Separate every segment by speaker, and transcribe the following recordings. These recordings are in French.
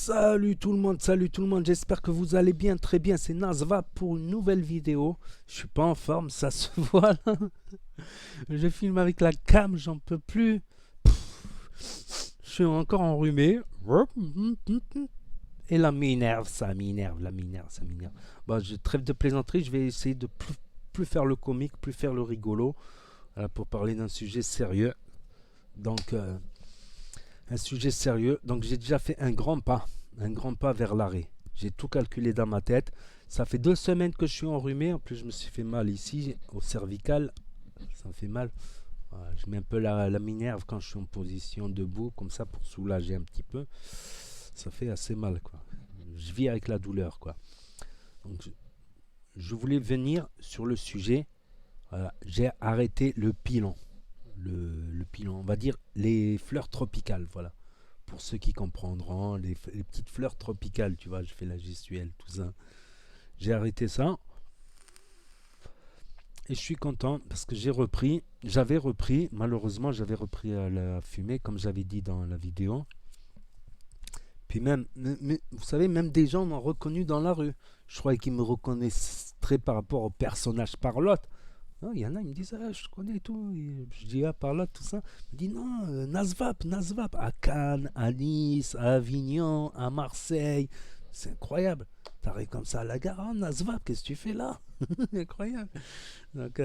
Speaker 1: Salut tout le monde, j'espère que vous allez bien, très bien, c'est Nazva pour une nouvelle vidéo. Je suis pas en forme, ça se voit là. Je filme avec la cam, j'en peux plus. Je suis encore enrhumé. Et là m'énerve, ça m'énerve, ça m'énerve. Bon, je trêve de plaisanterie, je vais essayer de plus faire le comique, plus faire le rigolo. Voilà, pour parler d'un sujet sérieux. Donc, un sujet sérieux. Donc j'ai déjà fait un grand pas vers l'arrêt. J'ai tout calculé dans ma tête. Ça fait 2 semaines que je suis enrhumé. En plus, je me suis fait mal ici, au cervical. Ça me fait mal. Voilà, je mets un peu la minerve quand je suis en position debout, comme ça, pour soulager un petit peu. Ça fait assez mal, quoi. Je vis avec la douleur, quoi. Donc, je voulais venir sur le sujet. Voilà, j'ai arrêté le pilon. Le pilon, on va dire les fleurs tropicales, voilà. Pour ceux qui comprendront, les petites fleurs tropicales, tu vois, je fais la gestuelle, tout ça. J'ai arrêté ça et je suis content parce que j'avais repris, malheureusement, j'avais repris à la fumée, comme j'avais dit dans la vidéo. Puis même, vous savez, même des gens m'ont reconnu dans la rue. Je croyais qu'ils me reconnaîtraient par rapport au personnage Parlotte. Non, il y en a, ils me disent, ah, je te connais et tout. Et je dis, ah, Parlotte, tout ça. Il me dit, non, Nasvap, à Cannes, à Nice, à Avignon, à Marseille. C'est incroyable. T'arrives comme ça à la gare, oh, Nasvap, qu'est-ce que tu fais là? Incroyable. Donc,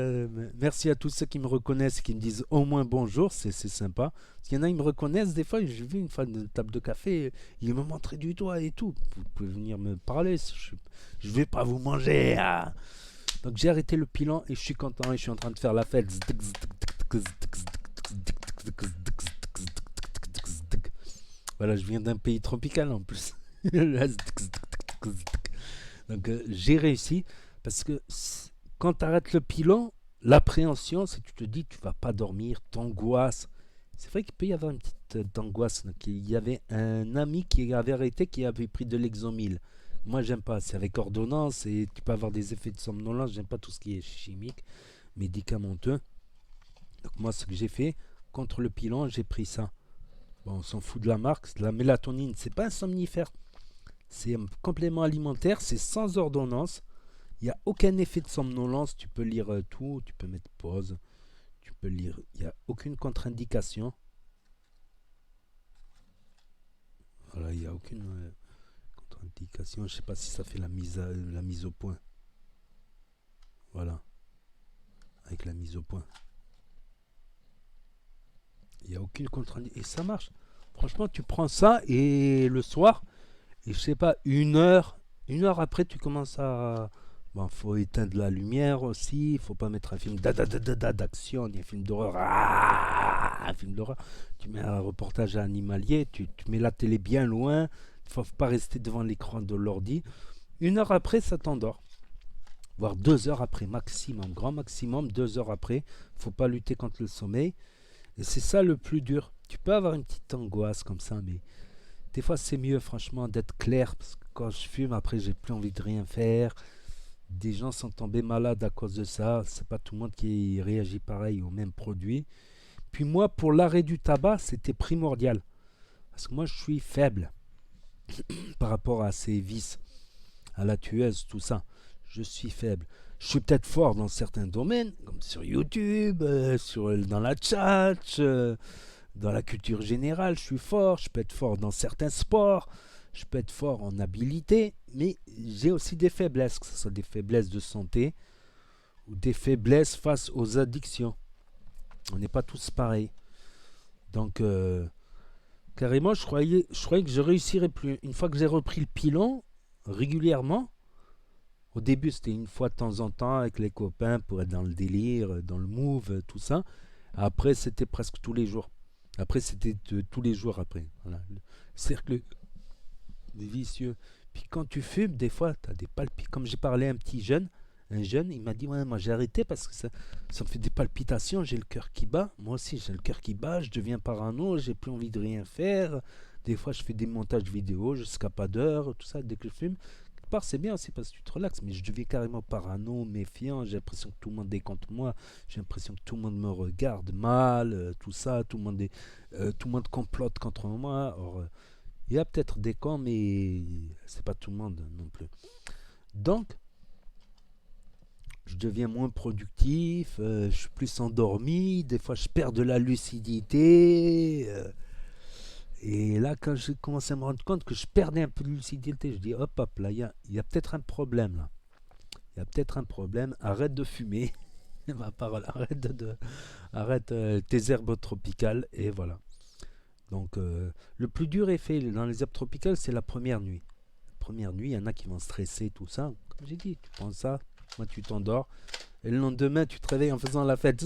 Speaker 1: merci à tous ceux qui me reconnaissent et qui me disent au moins bonjour, c'est sympa. Parce qu'il y en a, ils me reconnaissent, des fois, j'ai vu une fois de table de café, ils me montraient du doigt et tout. Vous pouvez venir me parler, je vais pas vous manger. Ah. Donc j'ai arrêté le pilon et je suis content et je suis en train de faire la fête. Voilà, je viens d'un pays tropical en plus. Donc j'ai réussi parce que quand tu arrêtes le pilon, l'appréhension, c'est que tu te dis tu vas pas dormir, t'angoisses. C'est vrai qu'il peut y avoir une petite angoisse. Donc, il y avait un ami qui avait arrêté, qui avait pris de l'Exomil. Moi, j'aime pas. C'est avec ordonnance et tu peux avoir des effets de somnolence. J'aime pas tout ce qui est chimique, médicamenteux. Donc, moi, ce que j'ai fait, contre le pilon, j'ai pris ça. Bon, on s'en fout de la marque. La mélatonine, c'est pas un somnifère. C'est un complément alimentaire. C'est sans ordonnance. Il n'y a aucun effet de somnolence. Tu peux lire tout. Tu peux mettre pause. Tu peux lire. Il n'y a aucune contre-indication. Voilà, il n'y a aucune contre-indication. Je ne sais pas si ça fait la mise au point. Voilà, avec la mise au point. Il n'y a aucune contre-indication. Et ça marche. Franchement, tu prends ça et le soir, et je sais pas, une heure après, tu commences à. Bon, faut éteindre la lumière aussi. Il faut pas mettre un film d'action, ni un film d'horreur. Un film d'horreur. Tu mets un reportage animalier, tu mets la télé bien loin. Il faut pas rester devant l'écran de l'ordi. Une heure après, ça t'endort. Voire 2 heures après, maximum, grand maximum, 2 heures après. Faut pas lutter contre le sommeil. Et c'est ça le plus dur. Tu peux avoir une petite angoisse comme ça, mais des fois c'est mieux franchement d'être clair. Parce que quand je fume, après j'ai plus envie de rien faire. Des gens sont tombés malades à cause de ça. C'est pas tout le monde qui réagit pareil au même produit. Puis moi, pour l'arrêt du tabac, c'était primordial. Parce que moi, je suis faible par rapport à ces vices, à la tueuse, tout ça. Je suis faible. Je suis peut-être fort dans certains domaines, comme sur YouTube, dans la chat, dans la culture générale, je suis fort. Je peux être fort dans certains sports. Je peux être fort en habileté, mais j'ai aussi des faiblesses, que ce soit des faiblesses de santé ou des faiblesses face aux addictions. On n'est pas tous pareils. Donc, carrément, je croyais que je réussirais plus. Une fois que j'ai repris le pilon régulièrement, au début c'était une fois de temps en temps avec les copains pour être dans le délire, dans le move, tout ça. Après, c'était presque tous les jours. Après, c'était tous les jours après. Voilà. Le cercle vicieux. Puis quand tu fumes, des fois, tu as des palpitations. Comme j'ai parlé à un jeune, il m'a dit, ouais, moi j'ai arrêté parce que ça me fait des palpitations, j'ai le cœur qui bat. Moi aussi, j'ai le cœur qui bat, je deviens parano, j'ai plus envie de rien faire. Des fois, je fais des montages vidéo jusqu'à pas d'heure, tout ça, dès que je fume. Quelque part, c'est bien aussi parce que tu te relaxes, mais je deviens carrément parano, méfiant. J'ai l'impression que tout le monde est contre moi. J'ai l'impression que tout le monde me regarde mal, tout ça, tout le monde complote contre moi. Or, Il y a peut-être des cas, mais c'est pas tout le monde non plus. Donc, je deviens moins productif, je suis plus endormi, des fois je perds de la lucidité. Et là, quand j'ai commencé à me rendre compte que je perdais un peu de lucidité, je dis hop, hop, là, il y a peut-être un problème là. Il y a peut-être un problème, arrête de fumer. Ma parole, arrête tes herbes tropicales, et voilà. Donc, le plus dur est fait dans les herbes tropicales, c'est la première nuit. Première nuit, il y en a qui vont stresser, tout ça. Comme j'ai dit, tu prends ça, moi tu t'endors, et le lendemain, tu te réveilles en faisant la fête.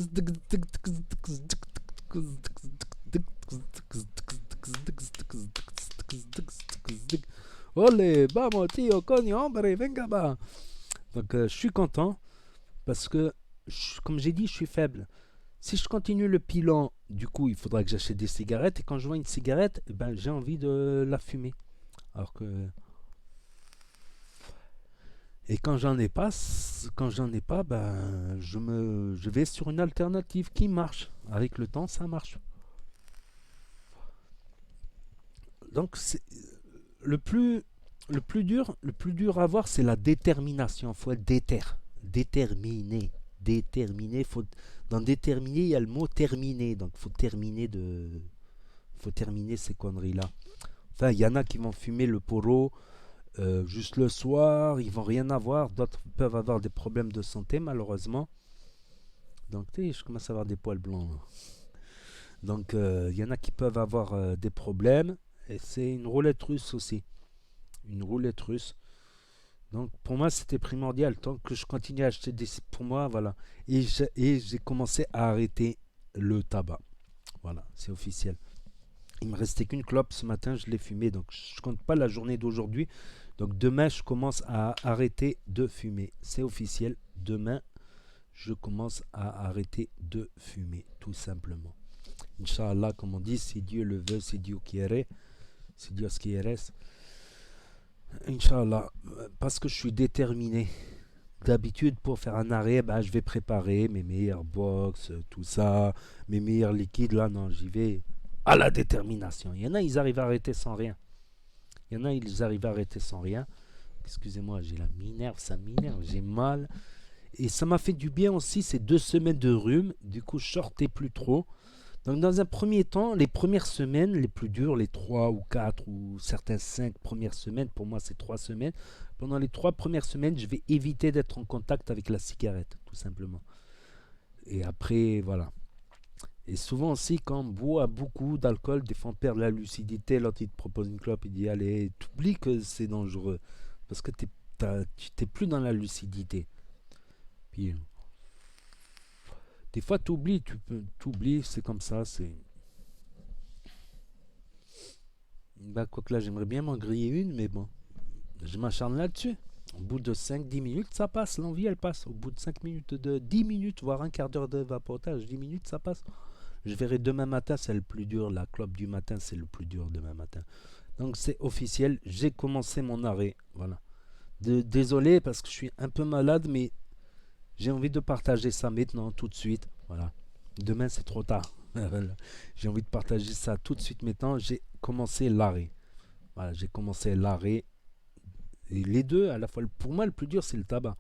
Speaker 1: Olé, vamos, tío, coño, hombre, venga, va. Donc, je suis content parce que, comme j'ai dit, je suis faible. Si je continue le pilon, du coup, il faudra que j'achète des cigarettes. Et quand je vois une cigarette, eh ben, j'ai envie de la fumer. Alors que. Et quand j'en ai pas, ben, je vais sur une alternative qui marche. Avec le temps, ça marche. Donc, le plus, le plus dur à avoir, c'est la détermination. Il faut être déterminé. Déterminé. Dans déterminé, il y a le mot terminé. Donc, faut terminer ces conneries-là. Enfin, il y en a qui vont fumer le poro juste le soir, ils vont rien avoir. D'autres peuvent avoir des problèmes de santé, malheureusement. Donc, tu sais, je commence à avoir des poils blancs. Donc, il y en a qui peuvent avoir des problèmes. Et c'est une roulette russe aussi. Une roulette russe. Donc, pour moi, c'était primordial. Tant que je continue à acheter des... Pour moi, voilà. Et j'ai commencé à arrêter le tabac. Voilà, c'est officiel. Il me restait qu'une clope ce matin, je l'ai fumée. Donc, je compte pas la journée d'aujourd'hui. Donc, demain, je commence à arrêter de fumer. C'est officiel. Demain, je commence à arrêter de fumer, tout simplement. Inch'Allah, comme on dit, si Dieu le veut, si Dieu quiere, si Dios quieres. Inch'Allah, parce que je suis déterminé. D'habitude, pour faire un arrêt, ben, je vais préparer mes meilleures box, tout ça, mes meilleurs liquides. Là, non, j'y vais à la détermination. Il y en a, ils arrivent à arrêter sans rien. Il y en a, ils arrivent à arrêter sans rien. Excusez-moi, j'ai la minerve, ça m'énerve, j'ai mal. Et ça m'a fait du bien aussi ces 2 semaines de rhume. Du coup, je sortais plus trop. Donc, dans un premier temps, les premières semaines, les plus dures, les 3 ou 4 ou certains 5 premières semaines, pour moi, c'est 3 semaines. Pendant les 3 premières semaines, je vais éviter d'être en contact avec la cigarette, tout simplement. Et après, voilà. Et souvent aussi, quand on boit beaucoup d'alcool, des fois on perd la lucidité. L'autre, il te propose une clope, il dit allez, t'oublies que c'est dangereux. Parce que tu t'es plus dans la lucidité. Puis, des fois, t'oublies, c'est comme ça. Bah, quoique là, j'aimerais bien m'en griller une, mais bon, je m'acharne là-dessus. Au bout de 5-10 minutes, ça passe. L'envie, elle passe. Au bout de 5 minutes, de 10 minutes, voire un quart d'heure de vapotage, 10 minutes, ça passe. Je verrai demain matin, c'est le plus dur. La clope du matin, c'est le plus dur demain matin. Donc, c'est officiel. J'ai commencé mon arrêt. Voilà. Désolé parce que je suis un peu malade, mais j'ai envie de partager ça maintenant, tout de suite. Voilà. Demain, c'est trop tard. J'ai envie de partager ça tout de suite maintenant. J'ai commencé l'arrêt. Voilà, j'ai commencé l'arrêt. Et les deux, à la fois, pour moi, le plus dur, c'est le tabac.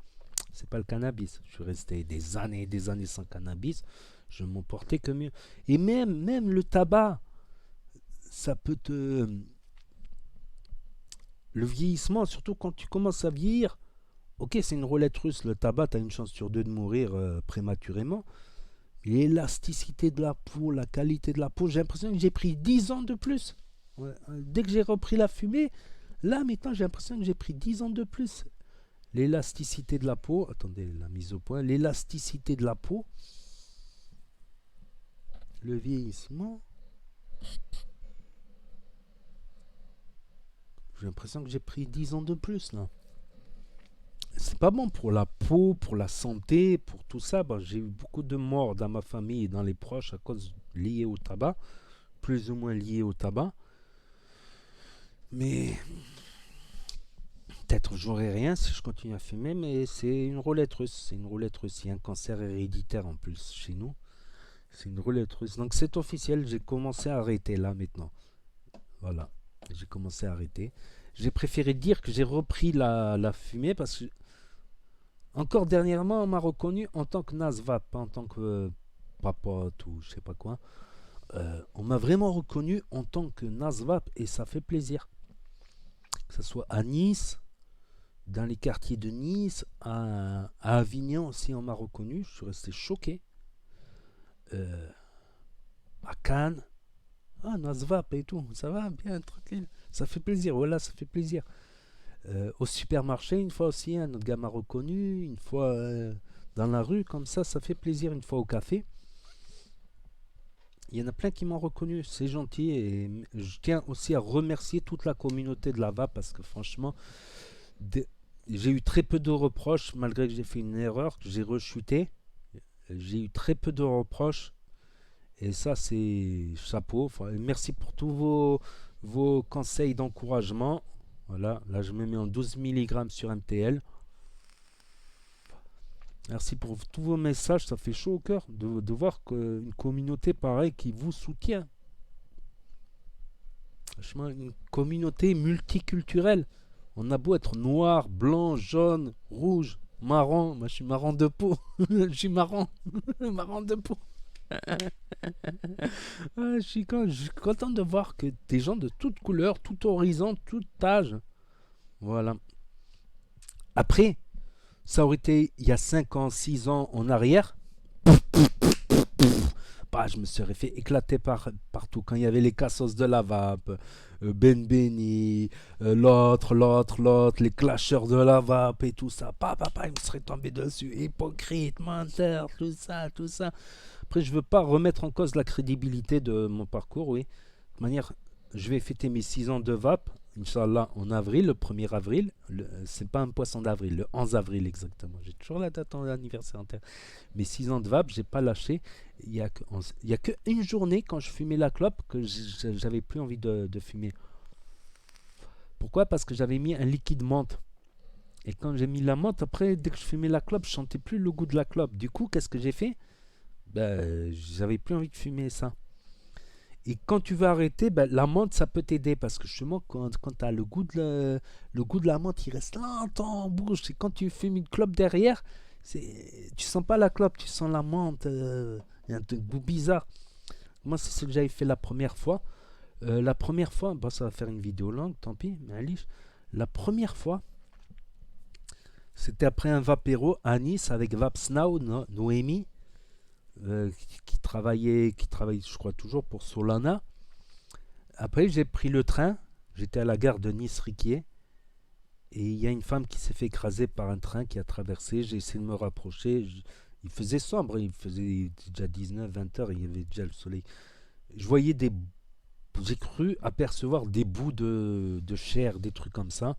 Speaker 1: C'est pas le cannabis. Je suis resté des années et des années sans cannabis. Je m'en portais que mieux. Et même le tabac, ça peut te... Le vieillissement, surtout quand tu commences à vieillir, ok, c'est une roulette russe, le tabac, tu as une chance sur deux de mourir prématurément. L'élasticité de la peau, la qualité de la peau, j'ai l'impression que j'ai pris 10 ans de plus. Ouais, dès que j'ai repris la fumée, là maintenant j'ai l'impression que j'ai pris 10 ans de plus. L'élasticité de la peau, attendez la mise au point, l'élasticité de la peau, le vieillissement, j'ai l'impression que j'ai pris 10 ans de plus là. C'est pas bon pour la peau, pour la santé, pour tout ça. Bon, j'ai eu beaucoup de morts dans ma famille et dans les proches à cause liées au tabac, plus ou moins liées au tabac. Mais peut-être j'aurai rien si je continue à fumer, mais c'est une roulette russe. C'est une roulette russe. Il y a un cancer héréditaire en plus chez nous. C'est une roulette russe. Donc c'est officiel, j'ai commencé à arrêter là maintenant. Voilà. J'ai commencé à arrêter. J'ai préféré dire que j'ai repris la fumée parce que, encore dernièrement, on m'a reconnu en tant que Nasvap, pas en tant que papote ou je sais pas quoi. On m'a vraiment reconnu en tant que Nasvap et ça fait plaisir. Que ce soit à Nice, dans les quartiers de Nice, à Avignon aussi, on m'a reconnu. Je suis resté choqué. Euh, à Cannes, ah, Nasvap et tout, ça va bien, tranquille. Ça fait plaisir, voilà, ça fait plaisir. Au supermarché, une fois aussi, un autre gars m'a reconnu. Une fois dans la rue, comme ça fait plaisir. Une fois au café. Il y en a plein qui m'ont reconnu, c'est gentil. Et je tiens aussi à remercier toute la communauté de Lava parce que franchement, j'ai eu très peu de reproches, malgré que j'ai fait une erreur, que j'ai rechuté. J'ai eu très peu de reproches. Et ça, c'est chapeau. Enfin, merci pour tous vos conseils d'encouragement. Voilà, là je me mets en 12 mg sur MTL. Merci pour tous vos messages, ça fait chaud au cœur de voir qu'une communauté pareille qui vous soutient. Franchement, une communauté multiculturelle. On a beau être noir, blanc, jaune, rouge, marron. Moi je suis marron de peau. Je suis marron. Marron de peau. Je suis content de voir que des gens de toutes couleurs, tout horizon, tout âge. Voilà. Après, ça aurait été il y a 5 ans, 6 ans en arrière. Bah, je me serais fait éclater partout. Quand il y avait les cassos de la vape, Ben Benny, l'autre, les clasheurs de la vape et tout ça. Il me serait tombé dessus. Hypocrite, menteur, tout ça, tout ça. Après, je veux pas remettre en cause la crédibilité de mon parcours, oui. De toute manière, je vais fêter mes 6 ans de vape, Inch'Allah, en avril, le 1er avril. C'est pas un poisson d'avril, le 11 avril exactement. J'ai toujours la date en anniversaire en tête. Mes 6 ans de vape, j'ai pas lâché. Il y a que une journée quand je fumais la clope que j'avais plus envie de fumer. Pourquoi? Parce que j'avais mis un liquide menthe. Et quand j'ai mis la menthe, après, dès que je fumais la clope, je sentais plus le goût de la clope. Du coup, qu'est-ce que j'ai fait? J'avais plus envie de fumer ça. Et quand tu veux arrêter, la menthe, ça peut t'aider parce que justement, quand tu as le goût de la menthe, il reste longtemps en bouche. Et quand tu fumes une clope derrière, tu sens pas la clope, tu sens la menthe. Il y a un goût bizarre. Moi, c'est ce que j'avais fait la première fois. La première fois, ça va faire une vidéo longue, tant pis, mais allez. La première fois, c'était après un vapéro à Nice avec Vapsnau, Noémie. Qui travaillait, je crois, toujours pour Solana. Après, j'ai pris le train. J'étais à la gare de Nice-Riquier. Et il y a une femme qui s'est fait écraser par un train qui a traversé. J'ai essayé de me rapprocher. Il faisait sombre. Il faisait déjà 19, 20 heures. Il y avait déjà le soleil. Je voyais j'ai cru apercevoir des bouts de chair, des trucs comme ça.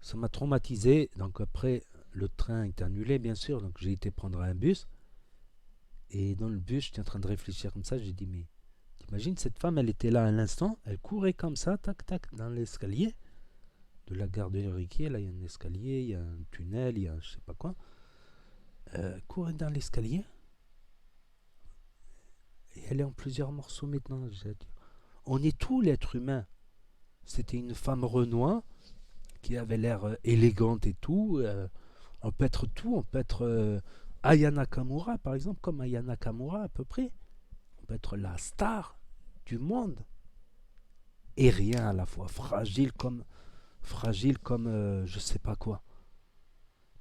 Speaker 1: Ça m'a traumatisé. Donc après, le train est annulé, bien sûr. Donc j'ai été prendre un bus. Et dans le bus, j'étais en train de réfléchir comme ça. J'ai dit, mais t'imagines, cette femme, elle était là à l'instant. Elle courait comme ça, tac, tac, dans l'escalier de la gare de Riquier. Là, il y a un escalier, il y a un tunnel, il y a je sais pas quoi. Courait dans l'escalier. Et elle est en plusieurs morceaux maintenant. On est tout l'être humain. C'était une femme Renoir qui avait l'air élégante et tout. On peut être tout. On peut être Aya Nakamura, par exemple, comme Aya Nakamura à peu près. On peut être la star du monde. Et rien à la fois. Fragile comme je sais pas quoi.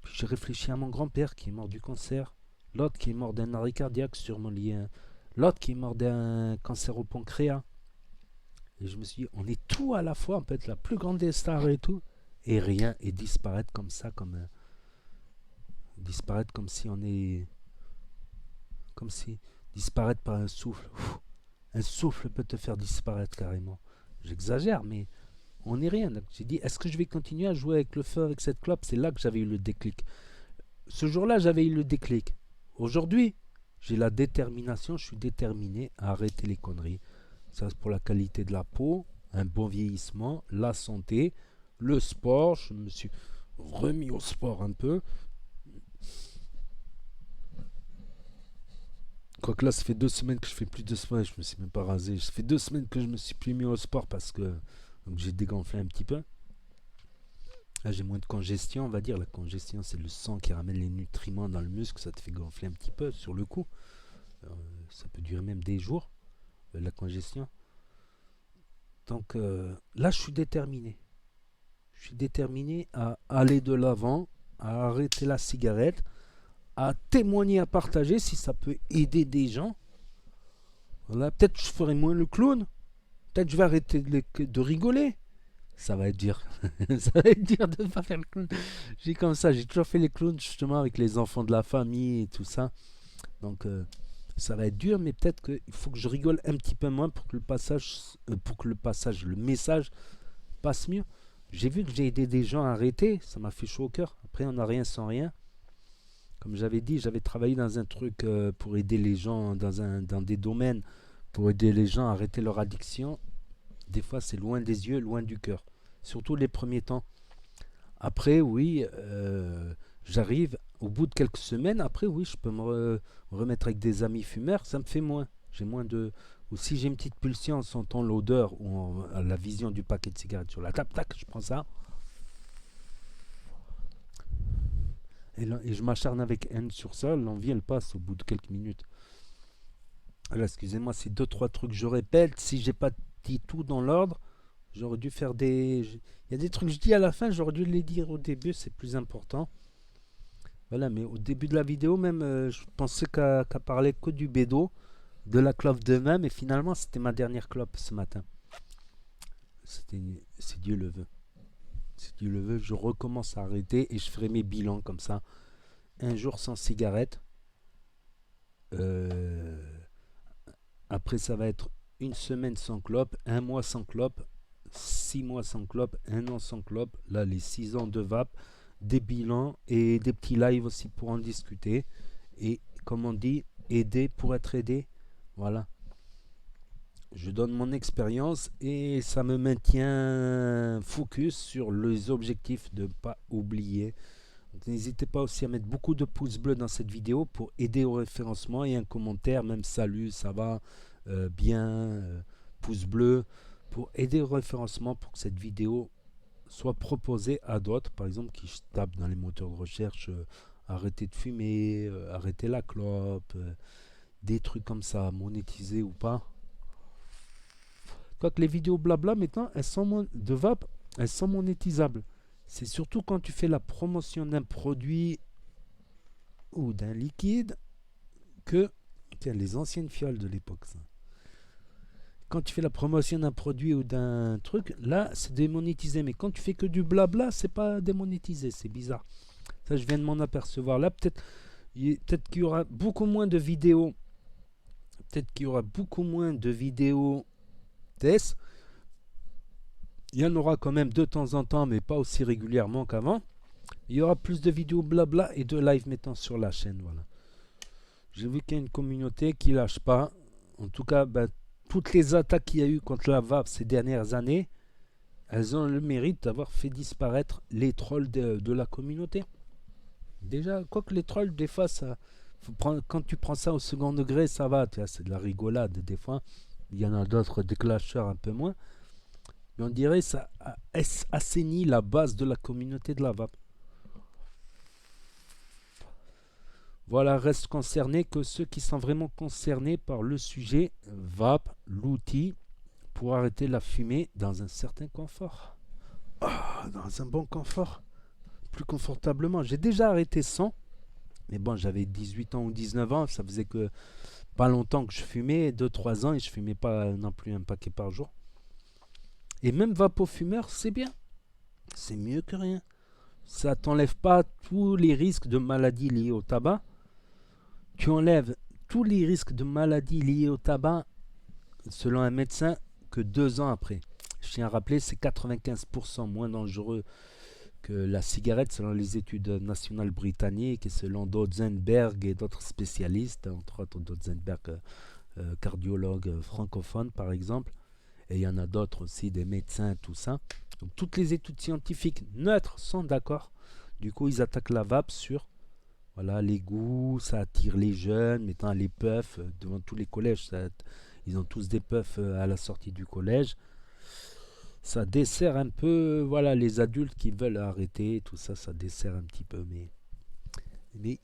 Speaker 1: Puis j'ai réfléchi à mon grand-père qui est mort du cancer. L'autre qui est mort d'un arrêt cardiaque sûrement lié. L'autre qui est mort d'un cancer au pancréas. Et je me suis dit, on est tout à la fois. On peut être la plus grande des stars et tout. Et rien. Et disparaître comme ça. Disparaître comme si on est... Comme si... Disparaître par un souffle. Un souffle peut te faire disparaître carrément. J'exagère, mais on n'est rien. Donc, j'ai dit, est-ce que je vais continuer à jouer avec le feu, avec cette clope? C'est là que j'avais eu le déclic. Ce jour-là, j'avais eu le déclic. Aujourd'hui, j'ai la détermination, je suis déterminé à arrêter les conneries. Ça, c'est pour la qualité de la peau, un bon vieillissement, la santé, le sport. Je me suis remis au sport un peu. Quoique là, ça fait 2 semaines que je fais plus de sport, je me suis même pas rasé. Ça fait 2 semaines que je me suis plus mis au sport parce que donc j'ai dégonflé un petit peu. Là, j'ai moins de congestion, on va dire. La congestion, c'est le sang qui ramène les nutriments dans le muscle, ça te fait gonfler un petit peu sur le coup. Euh, Ça peut durer même des jours, la congestion. Donc là, je suis déterminé. Je suis déterminé à aller de l'avant, à arrêter la cigarette, à témoigner, à partager si ça peut aider des gens. Voilà, peut-être je ferai moins le clown. Peut-être je vais arrêter de rigoler. Ça va être dur. Ça va être dur de ne pas faire le clown. J'ai comme ça, j'ai toujours fait les clowns justement avec les enfants de la famille et tout ça. Donc ça va être dur, mais peut-être qu'il faut que je rigole un petit peu moins pour que le message passe mieux. J'ai vu que j'ai aidé des gens à arrêter, ça m'a fait chaud au cœur. Après, on n'a rien sans rien. Comme j'avais dit, j'avais travaillé dans un truc pour aider les gens dans des domaines, pour aider les gens à arrêter leur addiction. Des fois, c'est loin des yeux, loin du cœur. Surtout les premiers temps. Après, oui, j'arrive au bout de quelques semaines. Après, oui, je peux remettre avec des amis fumeurs. Ça me fait moins. J'ai moins de. Ou si j'ai une petite pulsion en sentant l'odeur ou la vision du paquet de cigarettes sur la table, tac, je prends ça. Et je m'acharne avec haine sur ça. L'envie, elle passe au bout de quelques minutes. Alors, excusez-moi, c'est deux, trois trucs que je répète. Si j'ai pas dit tout dans l'ordre, j'aurais dû faire des. Il y a des trucs que je dis à la fin, j'aurais dû les dire au début, c'est plus important. Voilà, mais au début de la vidéo, même, je pensais qu'à parler que du bédo, de la clope de même, et finalement, c'était ma dernière clope ce matin. C'est Dieu le veut. Si Dieu le veut, je recommence à arrêter et je ferai mes bilans comme ça. Un jour sans cigarette. Euh, Après, ça va être une semaine sans clope, un mois sans clope, 6 mois sans clope, un an sans clope. Là, les 6 ans de vape, des bilans et des petits lives aussi pour en discuter. Et comme on dit, aider pour être aidé. Voilà. Je donne mon expérience et ça me maintient focus sur les objectifs de ne pas oublier. Donc, n'hésitez pas aussi à mettre beaucoup de pouces bleus dans cette vidéo pour aider au référencement et un commentaire, même salut, ça va, bien, pouce bleu, pour aider au référencement pour que cette vidéo soit proposée à d'autres, par exemple qui tapent dans les moteurs de recherche, arrêtez de fumer, arrêtez la clope, des trucs comme ça, monétisés ou pas. Quoique les vidéos blabla maintenant, de vape, elles sont monétisables. C'est surtout quand tu fais la promotion d'un produit ou d'un liquide que... Tiens, les anciennes fioles de l'époque, ça. Quand tu fais la promotion d'un produit ou d'un truc, là, c'est démonétisé. Mais quand tu fais que du blabla, c'est pas démonétisé. C'est bizarre. Ça, je viens de m'en apercevoir. Là, peut-être qu'il y aura beaucoup moins de vidéos. Peut-être qu'il y aura beaucoup moins de vidéos tests. Il y en aura quand même de temps en temps, mais pas aussi régulièrement qu'avant. Il y aura plus de vidéos blabla et de live maintenant sur la chaîne. Voilà. J'ai vu qu'il y a une communauté qui lâche pas. En tout cas, toutes les attaques qu'il y a eu contre la vape ces dernières années, elles ont le mérite d'avoir fait disparaître les trolls de la communauté. Déjà, quoique les trolls, des fois, quand tu prends ça au second degré, ça va. C'est de la rigolade des fois. Il y en a d'autres, des clasheurs un peu moins. Mais on dirait que ça assainit la base de la communauté de la vape. Voilà, reste concerné que ceux qui sont vraiment concernés par le sujet vape, l'outil pour arrêter la fumée dans un certain confort. Dans un bon confort, plus confortablement. J'ai déjà arrêté sans, mais bon, j'avais 18 ans ou 19 ans, ça faisait que pas longtemps que je fumais, 2-3 ans, et je fumais pas non plus un paquet par jour. Et même vapofumeur, c'est bien. C'est mieux que rien. Ça t'enlève pas tous les risques de maladies liées au tabac. Tu enlèves tous les risques de maladies liées au tabac, selon un médecin, que 2 ans après. Je tiens à rappeler, c'est 95% moins dangereux que la cigarette, selon les études nationales britanniques et selon Dodzenberg et d'autres spécialistes, entre autres Dodzenberg, cardiologue francophone par exemple. Et il y en a d'autres aussi, des médecins, tout ça. Donc toutes les études scientifiques neutres sont d'accord. Du coup, ils attaquent la vape sur Voilà, les goûts, ça attire les jeunes. Maintenant, les puffs, devant tous les collèges, ils ont tous des puffs à la sortie du collège. Ça dessert un peu, voilà, les adultes qui veulent arrêter, tout ça, ça dessert un petit peu, mais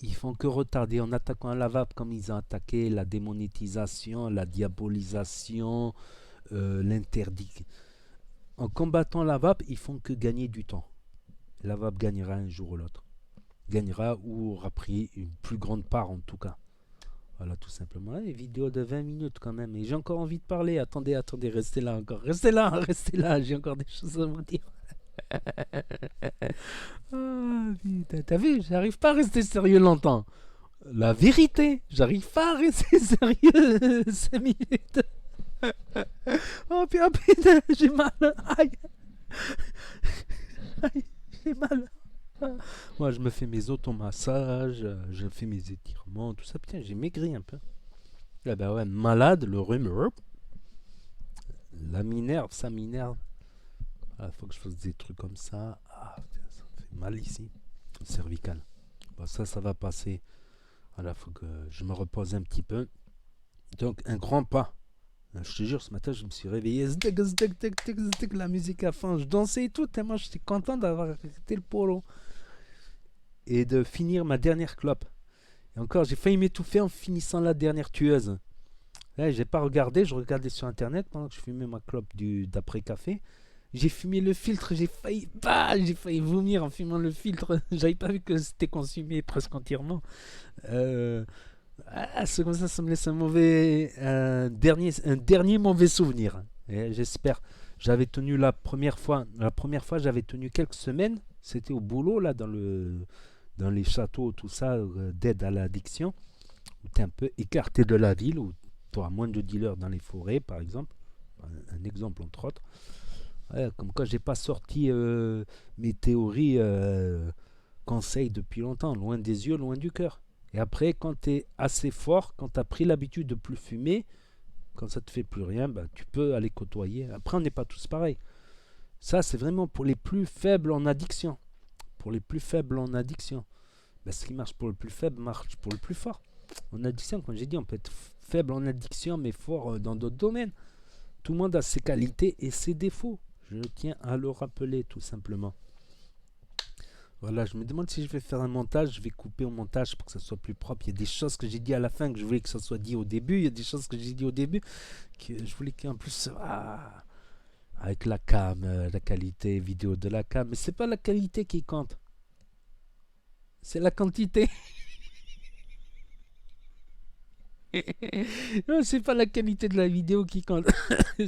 Speaker 1: ils font que retarder en attaquant la vape comme ils ont attaqué la démonétisation, la diabolisation, l'interdit. En combattant la vape, ils font que gagner du temps. La vape gagnera un jour ou l'autre. Gagnera ou aura pris une plus grande part en tout cas. Voilà, tout simplement. Une vidéo de 20 minutes quand même. Et j'ai encore envie de parler. Attendez, restez là encore. Restez là, restez là. J'ai encore des choses à vous dire. Ah, putain, t'as vu, j'arrive pas à rester sérieux longtemps. La vérité, j'arrive pas à rester sérieux 5 minutes. Oh putain, j'ai mal. Aïe, aïe, j'ai mal. Moi, je me fais mes automassages, je fais mes étirements, tout ça. Putain, j'ai maigri un peu. Ah bah ouais, malade, le rhume. La minerve, ça minerve. Il faut que je fasse des trucs comme ça. Ah, putain, ça me fait mal ici. Cervical. Bon, ça va passer. Voilà, faut que je me repose un petit peu. Donc, un grand pas. Je te jure, ce matin, je me suis réveillé. La musique à fond. Je dansais et tout, tellement j'étais content d'avoir arrêté le polo. Et de finir ma dernière clope. Et encore, j'ai failli m'étouffer en finissant la dernière tueuse. Là, j'ai pas regardé, je regardais sur internet pendant que je fumais ma clope d'après-café. J'ai fumé le filtre, j'ai failli vomir en fumant le filtre. J'avais pas vu que c'était consumé presque entièrement. C'est comme ça me laisse un dernier mauvais souvenir. Et j'espère. J'avais tenu la première fois j'avais tenu quelques semaines. C'était au boulot là dans les châteaux, tout ça, d'aide à l'addiction. Où tu es un peu écarté de la ville, où tu auras moins de dealers dans les forêts, par exemple. Un exemple entre autres. Ouais, comme quoi j'ai pas sorti mes théories conseils depuis longtemps, loin des yeux, loin du cœur. Et après, quand tu es assez fort, quand tu as pris l'habitude de plus fumer, quand ça te fait plus rien, bah, tu peux aller côtoyer. Après, on n'est pas tous pareils. Ça, c'est vraiment pour les plus faibles en addiction. Pour les plus faibles en addiction. Bah, ce qui marche pour le plus faible marche pour le plus fort. En addiction, comme j'ai dit, on peut être faible en addiction, mais fort dans d'autres domaines. Tout le monde a ses qualités et ses défauts. Je tiens à le rappeler tout simplement. Voilà, je me demande si je vais faire un montage. Je vais couper au montage pour que ça soit plus propre. Il y a des choses que j'ai dit à la fin que je voulais que ça soit dit au début. Il y a des choses que j'ai dit au début que je voulais qu'en plus... avec la cam, la qualité vidéo de la cam. Mais c'est pas la qualité qui compte. C'est la quantité. Non, c'est pas la qualité de la vidéo qui compte.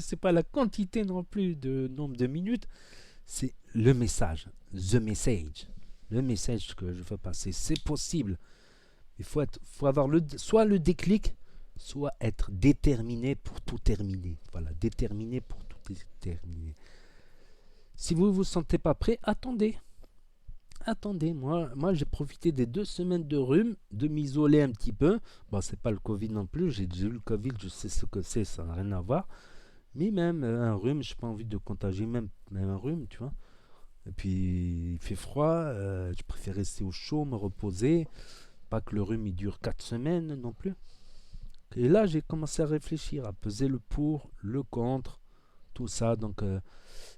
Speaker 1: C'est pas la quantité non plus de nombre de minutes. C'est le message. The message. Le message que je veux passer. C'est possible. Il faut avoir soit le déclic, soit être déterminé pour tout terminer. Voilà, déterminé pour tout terminer. Si vous ne vous sentez pas prêt, attendez. Attendez, moi j'ai profité des 2 semaines de rhume, de m'isoler un petit peu. Bon, c'est pas le Covid non plus, j'ai déjà eu le Covid, je sais ce que c'est, ça n'a rien à voir. Mais même un rhume, je n'ai pas envie de contagier même un rhume, tu vois. Et puis il fait froid, je préfère rester au chaud, me reposer. Pas que le rhume il dure 4 semaines non plus. Et là j'ai commencé à réfléchir, à peser le pour, le contre, tout ça. Donc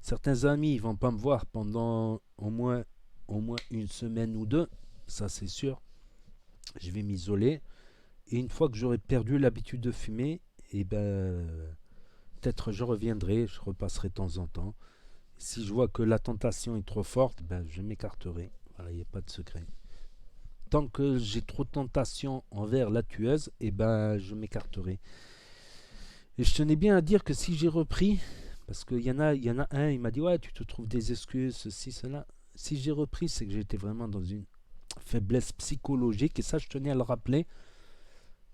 Speaker 1: certains amis ils vont pas me voir pendant au moins une semaine ou deux, ça c'est sûr. Je vais m'isoler. Et une fois que j'aurai perdu l'habitude de fumer, et ben peut-être je reviendrai, je repasserai de temps en temps. Si je vois que la tentation est trop forte, ben je m'écarterai. Voilà, il n'y a pas de secret. Tant que j'ai trop de tentation envers la tueuse, et ben je m'écarterai. Et je tenais bien à dire que si j'ai repris, parce qu'il y en a un, il m'a dit ouais, tu te trouves des excuses, ceci, cela. Si j'ai repris, c'est que j'étais vraiment dans une faiblesse psychologique. Et ça, je tenais à le rappeler,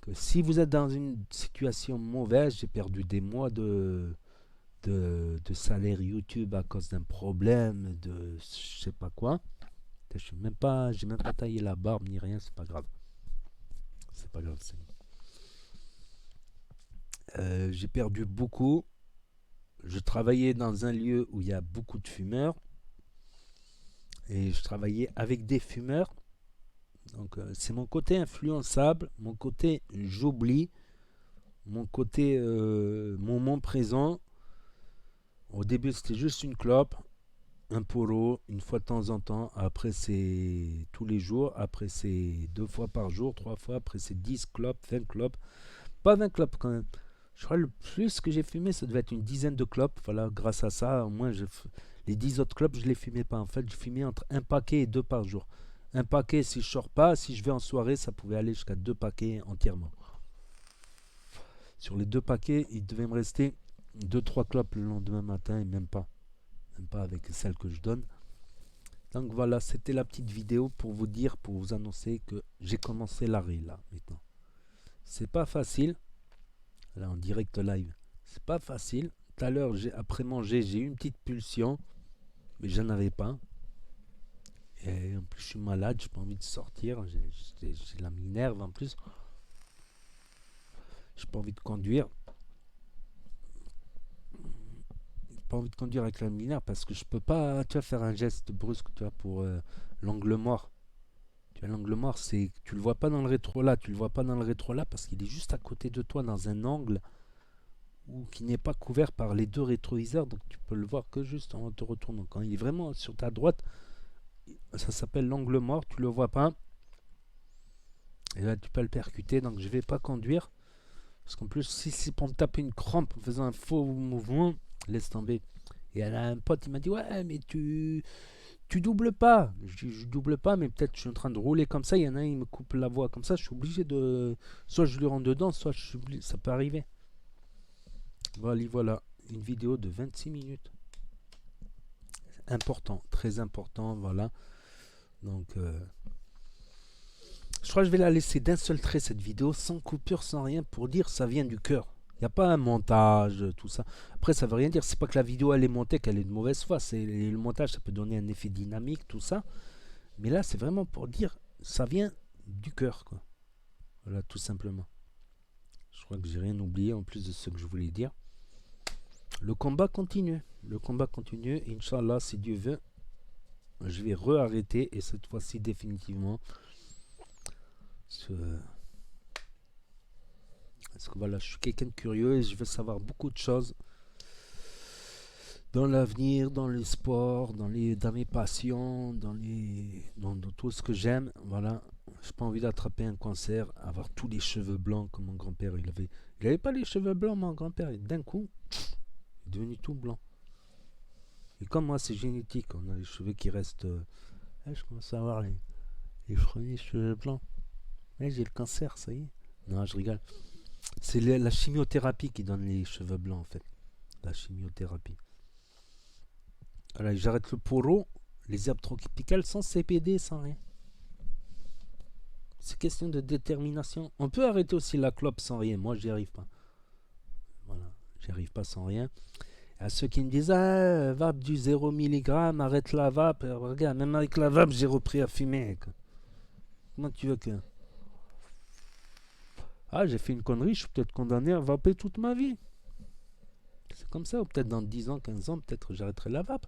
Speaker 1: que si vous êtes dans une situation mauvaise, j'ai perdu des mois de salaire YouTube à cause d'un problème, de je sais pas quoi. J'ai même pas taillé la barbe ni rien, c'est pas grave. C'est pas grave. J'ai perdu beaucoup. Je travaillais dans un lieu où il y a beaucoup de fumeurs. Et je travaillais avec des fumeurs. Donc c'est mon côté influençable, mon côté j'oublie, mon côté moment présent. Au début c'était juste une clope, un poro, une fois de temps en temps. Après c'est tous les jours. Après c'est 2 fois par jour, 3 fois. Après c'est 10 clopes, 20 clopes. Pas 20 clopes quand même. Je crois que le plus que j'ai fumé, ça devait être une dizaine de clopes. Voilà, grâce à ça, au moins, les 10 autres clopes, je ne les fumais pas. En fait, je fumais entre un paquet et deux par jour. Un paquet si je sors pas, si je vais en soirée, ça pouvait aller jusqu'à 2 paquets entièrement. Sur les 2 paquets, il devait me rester 2 3 clopes le lendemain matin et même pas. Même pas avec celles que je donne. Donc voilà, c'était la petite vidéo pour vous dire, pour vous annoncer que j'ai commencé l'arrêt là maintenant. C'est pas facile. Là en direct live, c'est pas facile. Tout à l'heure, après manger, j'ai eu une petite pulsion, mais j'en avais pas. Et en plus, je suis malade, j'ai pas envie de sortir. J'ai la minerve en plus. J'ai pas envie de conduire. J'ai pas envie de conduire avec la minerve parce que je peux pas, tu vas faire un geste brusque, tu vois, pour l'angle mort. Tu vois, l'angle mort, c'est tu le vois pas dans le rétro là, tu le vois pas dans le rétro là parce qu'il est juste à côté de toi dans un angle ou qui n'est pas couvert par les deux rétroviseurs, donc tu peux le voir que juste en te retournant. Quand il est vraiment sur ta droite, ça s'appelle l'angle mort, tu le vois pas, et là tu peux le percuter, donc je vais pas conduire, parce qu'en plus si c'est pour me taper une crampe en faisant un faux mouvement, laisse tomber. Et elle a un pote, il m'a dit ouais mais tu doubles pas. Je dis je double pas, mais peut-être je suis en train de rouler comme ça, il y en a un il me coupe la voie comme ça, je suis obligé de, soit je lui rentre dedans, soit je suis obligé, ça peut arriver. Voilà, une vidéo de 26 minutes. Important, très important, voilà. Donc, je crois que je vais la laisser d'un seul trait cette vidéo, sans coupure, sans rien, pour dire ça vient du cœur. Il n'y a pas un montage, tout ça. Après, ça veut rien dire. C'est pas que la vidéo elle est montée, qu'elle est de mauvaise foi. C'est le montage, ça peut donner un effet dynamique, tout ça. Mais là, c'est vraiment pour dire ça vient du cœur, quoi. Voilà, tout simplement. Je crois que j'ai rien oublié en plus de ce que je voulais dire. Le combat continue. Le combat continue. Inch'Allah, si Dieu veut, je vais re-arrêter. Et cette fois-ci, définitivement. Parce que voilà, je suis quelqu'un de curieux et je veux savoir beaucoup de choses. Dans l'avenir, dans les sports, dans mes passions, dans tout ce que j'aime. Voilà. J'ai pas envie d'attraper un cancer, avoir tous les cheveux blancs comme mon grand-père. Il avait pas les cheveux blancs, mon grand-père. Et d'un coup, il est devenu tout blanc. Et comme moi, c'est génétique. On a les cheveux qui restent. Je commence à avoir les premiers cheveux blancs. J'ai le cancer, ça y est. Non, je rigole. C'est la chimiothérapie qui donne les cheveux blancs, en fait. La chimiothérapie. Voilà, j'arrête le poro, les herbes tropicales sans CPD, sans rien. C'est question de détermination. On peut arrêter aussi la clope sans rien. Moi, j'y arrive pas. Voilà, j'y arrive pas sans rien. À ceux qui me disent ah, vape du 0 mg, arrête la vape. Regarde, même avec la vape, j'ai repris à fumer. Comment tu veux que. Ah, j'ai fait une connerie, je suis peut-être condamné à vaper toute ma vie. C'est comme ça, ou peut-être dans 10 ans, 15 ans, peut-être j'arrêterai la vape.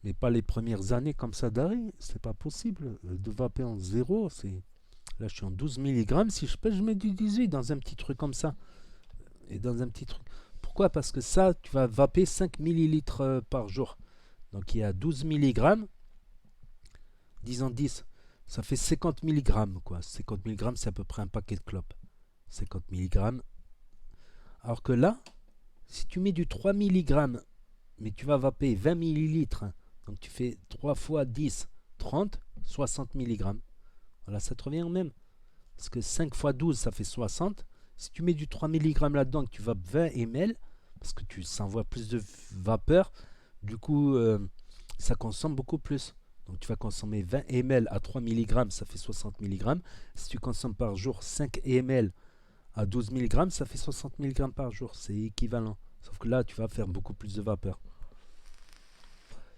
Speaker 1: Mais pas les premières années comme ça d'arrêt, c'est pas possible. De vaper en 0, c'est. Là, je suis en 12 mg. Si je pèse, je mets du 18 dans un petit truc comme ça. Et dans un petit truc. Pourquoi? Parce que ça, tu vas vaper 5 millilitres par jour. Donc il y a 12 mg. 10 en 10. Ça fait 50 mg, quoi. 50 mg, c'est à peu près un paquet de clopes. 50 mg. Alors que là, si tu mets du 3 mg, mais tu vas vaper 20 millilitres, donc tu fais 3 fois 10, 30, 60 mg. Voilà, ça te revient au même. Parce que 5 fois 12, ça fait 60. Si tu mets du 3 mg là-dedans, que tu vapes 20 ml, parce que tu s'envoies plus de vapeur, du coup, ça consomme beaucoup plus. Donc tu vas consommer 20 ml à 3 mg, ça fait 60 mg. Si tu consommes par jour 5 ml à 12 mg, ça fait 60 mg par jour. C'est équivalent. Sauf que là, tu vas faire beaucoup plus de vapeur.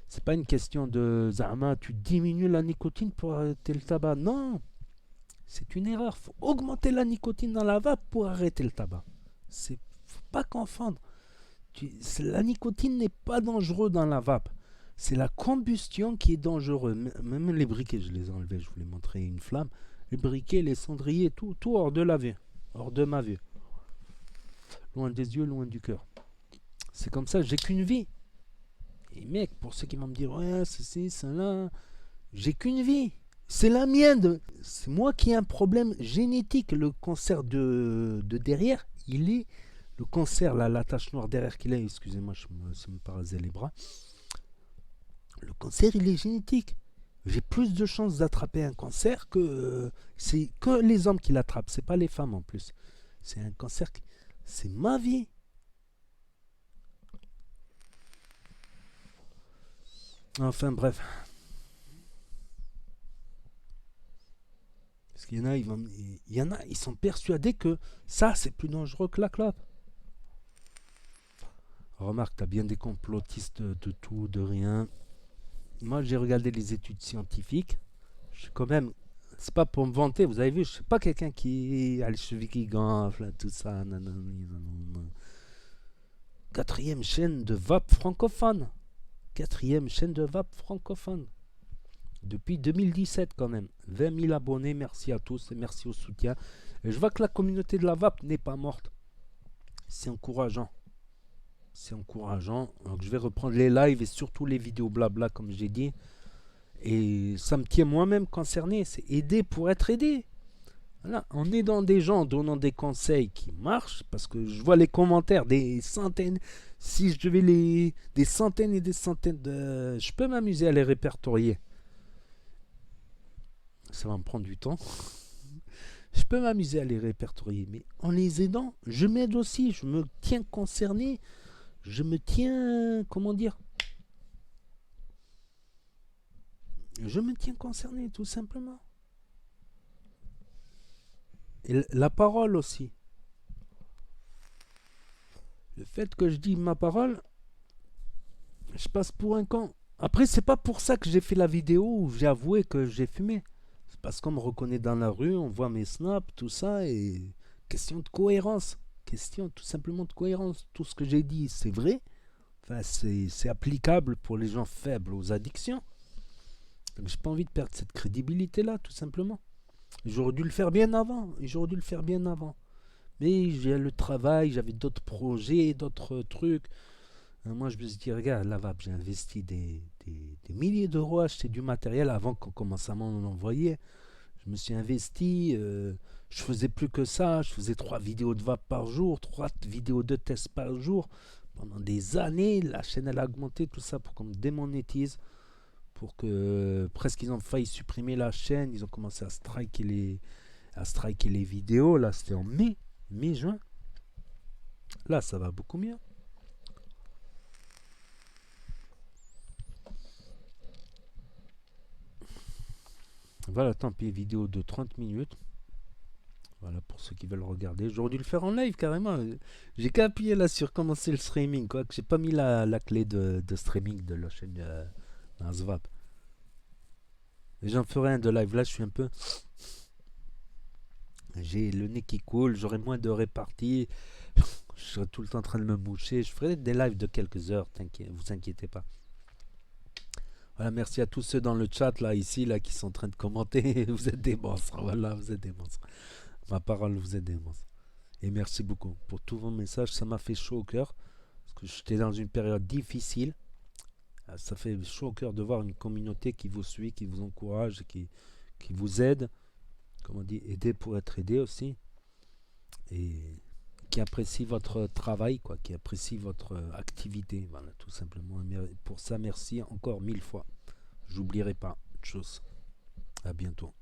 Speaker 1: C'est pas une question de Zama, tu diminues la nicotine pour arrêter le tabac. Non, c'est une erreur. Il faut augmenter la nicotine dans la vape pour arrêter le tabac. Il ne faut pas confondre. La nicotine n'est pas dangereuse dans la vape. C'est la combustion qui est dangereuse. Même les briquets, je les ai enlevés. Je voulais montrer une flamme. Les briquets, les cendriers, tout hors de la vue. Hors de ma vue. Loin des yeux, loin du cœur. C'est comme ça, j'ai qu'une vie. Et mec, pour ceux qui vont me dire, ouais, c'est ça là, j'ai qu'une vie. C'est la mienne. C'est moi qui ai un problème génétique. Le cancer de derrière, il est. Le cancer, là, la tache noire derrière qu'il a, excusez-moi, ça me parasait les bras. Le cancer, il est génétique. J'ai plus de chances d'attraper un cancer que. C'est que les hommes qui l'attrapent, c'est pas les femmes en plus. C'est un cancer qui. C'est ma vie. Enfin bref. Parce qu'il y en a, ils sont persuadés que ça, c'est plus dangereux que la clope. Remarque, t'as bien des complotistes de tout, de rien. Moi, j'ai regardé les études scientifiques. Je suis quand même. C'est pas pour me vanter, vous avez vu, je suis pas quelqu'un qui a les chevilles qui gonflent, tout ça. Quatrième chaîne de vape francophone. Quatrième chaîne de vape francophone. Depuis 2017 quand même. 20 000 abonnés, merci à tous et merci au soutien. Et je vois que la communauté de la vape n'est pas morte. C'est encourageant. C'est encourageant. Donc je vais reprendre les lives et surtout les vidéos blabla comme j'ai dit. Et ça me tient moi-même concerné. C'est aider pour être aidé. Voilà. En aidant des gens, en donnant des conseils qui marchent. Parce que je vois les commentaires des centaines. Si je devais des centaines et des centaines de... Je peux m'amuser à les répertorier. Ça va me prendre du temps. Je peux m'amuser à les répertorier. Mais en les aidant, je m'aide aussi. Je me tiens concerné. Je me tiens... Comment dire? Je me tiens concerné, tout simplement. Et la parole aussi. Le fait que je dis ma parole, je passe pour un con. Après, c'est pas pour ça que j'ai fait la vidéo où j'ai avoué que j'ai fumé. C'est parce qu'on me reconnaît dans la rue, on voit mes snaps, tout ça, et question de cohérence. Question tout simplement de cohérence. Tout ce que j'ai dit, c'est vrai. Enfin, c'est applicable pour les gens faibles aux addictions. Donc, j'ai pas envie de perdre cette crédibilité-là, tout simplement. J'aurais dû le faire bien avant. Mais j'ai le travail, j'avais d'autres projets, d'autres trucs. Moi, je me suis dit, regarde, la vape, j'ai investi des milliers d'euros à acheter du matériel avant qu'on commence à m'en envoyer. Je me suis investi, je faisais plus que ça. Je faisais 3 vidéos de vape par jour, 3 vidéos de tests par jour. Pendant des années, la chaîne, elle a augmenté, tout ça pour qu'on me démonétise. Pour que presque ils ont failli supprimer la chaîne. Ils ont commencé à striker les vidéos. Là, c'était en mai-juin. Là, ça va beaucoup mieux. Voilà, tant pis, vidéo de 30 minutes. Voilà, pour ceux qui veulent regarder. J'aurais dû le faire en live, carrément. J'ai qu'à appuyer là sur commencer le streaming, quoi. Que j'ai pas mis la clé de streaming de la chaîne Nasvap. Et j'en ferai un de live. Là, je suis un peu... J'ai le nez qui coule, j'aurai moins de répartie. Je serai tout le temps en train de me moucher. Je ferai des lives de quelques heures, vous inquiétez pas. Voilà, merci à tous ceux dans le chat, là, ici, là, qui sont en train de commenter. Vous êtes des monstres, voilà, vous êtes des monstres. Ma parole, vous êtes des monstres. Et merci beaucoup pour tous vos messages, ça m'a fait chaud au cœur. Parce que j'étais dans une période difficile. Ça fait chaud au cœur de voir une communauté qui vous suit, qui vous encourage, qui vous aide. Comme on dit, aider pour être aidé aussi. Et qui apprécie votre travail, quoi, qui apprécie votre activité. Voilà, tout simplement. Pour ça, merci encore 1000 fois. J'oublierai pas. Chose. À bientôt.